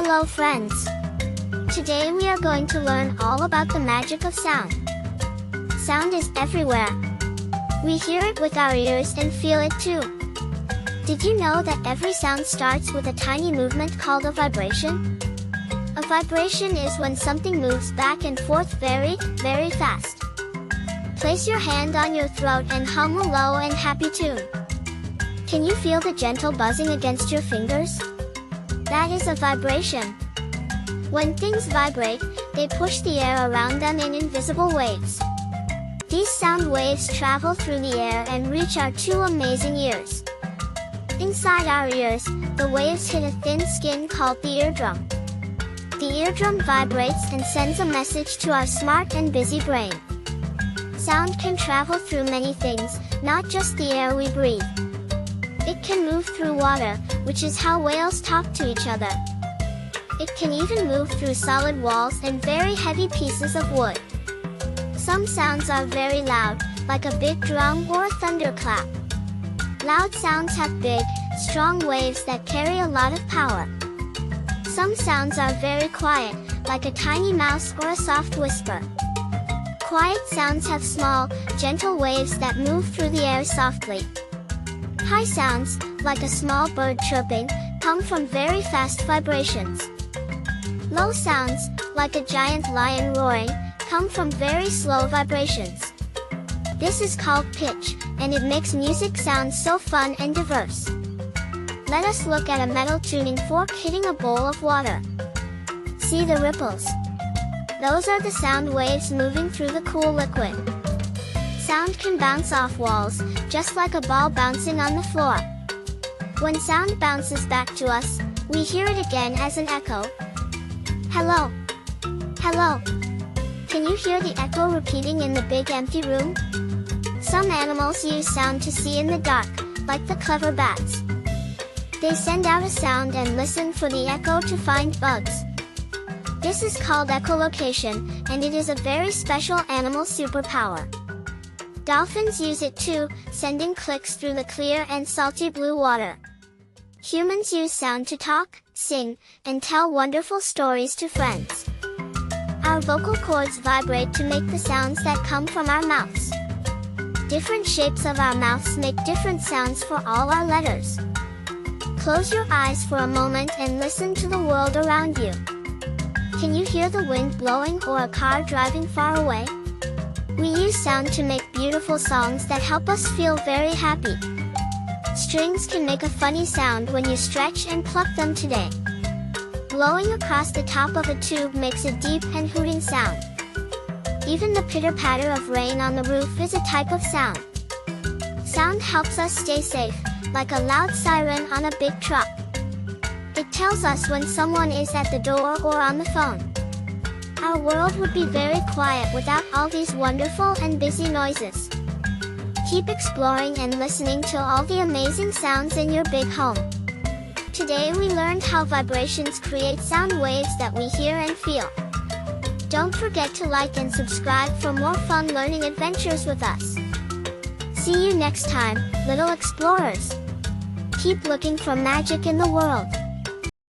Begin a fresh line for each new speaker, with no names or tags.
Hello friends! Today we are going to learn all about the magic of sound. Sound is everywhere. We hear it with our ears and feel it too. Did you know that every sound starts with a tiny movement called a vibration? A vibration is when something moves back and forth very, very fast. Place your hand on your throat and hum a low and happy tune. Can you feel the gentle buzzing against your fingers? That is a vibration. When things vibrate, they push the air around them in invisible waves. These sound waves travel through the air and reach our two amazing ears. Inside our ears, the waves hit a thin skin called the eardrum. The eardrum vibrates and sends a message to our smart and busy brain. Sound can travel through many things, not just the air we breathe. It can move through water, which is how whales talk to each other. It can even move through solid walls and very heavy pieces of wood. Some sounds are very loud, like a big drum or a thunderclap. Loud sounds have big, strong waves that carry a lot of power. Some sounds are very quiet, like a tiny mouse or a soft whisper. Quiet sounds have small, gentle waves that move through the air softly. High sounds, like a small bird chirping, come from very fast vibrations. Low sounds, like a giant lion roaring, come from very slow vibrations. This is called pitch, and it makes music sound so fun and diverse. Let us look at a metal tuning fork hitting a bowl of water. See the ripples? Those are the sound waves moving through the cool liquid. Sound can bounce off walls, just like a ball bouncing on the floor. When sound bounces back to us, we hear it again as an echo. Hello! Hello! Can you hear the echo repeating in the big empty room? Some animals use sound to see in the dark, like the clever bats. They send out a sound and listen for the echo to find bugs. This is called echolocation, and it is a very special animal superpower. Dolphins use it too, sending clicks through the clear and salty blue water. Humans use sound to talk, sing, and tell wonderful stories to friends. Our vocal cords vibrate to make the sounds that come from our mouths. Different shapes of our mouths make different sounds for all our letters. Close your eyes for a moment and listen to the world around you. Can you hear the wind blowing or a car driving far away? We use sound to make beautiful songs that help us feel very happy. Strings can make a funny sound when you stretch and pluck them today. Blowing across the top of a tube makes a deep and hooting sound. Even the pitter-patter of rain on the roof is a type of sound. Sound helps us stay safe, like a loud siren on a big truck. It tells us when someone is at the door or on the phone. Our world would be very quiet without all these wonderful and busy noises. Keep exploring and listening to all the amazing sounds in your big home. Today we learned how vibrations create sound waves that we hear and feel. Don't forget to like and subscribe for more fun learning adventures with us. See you next time, little explorers. Keep looking for magic in the world.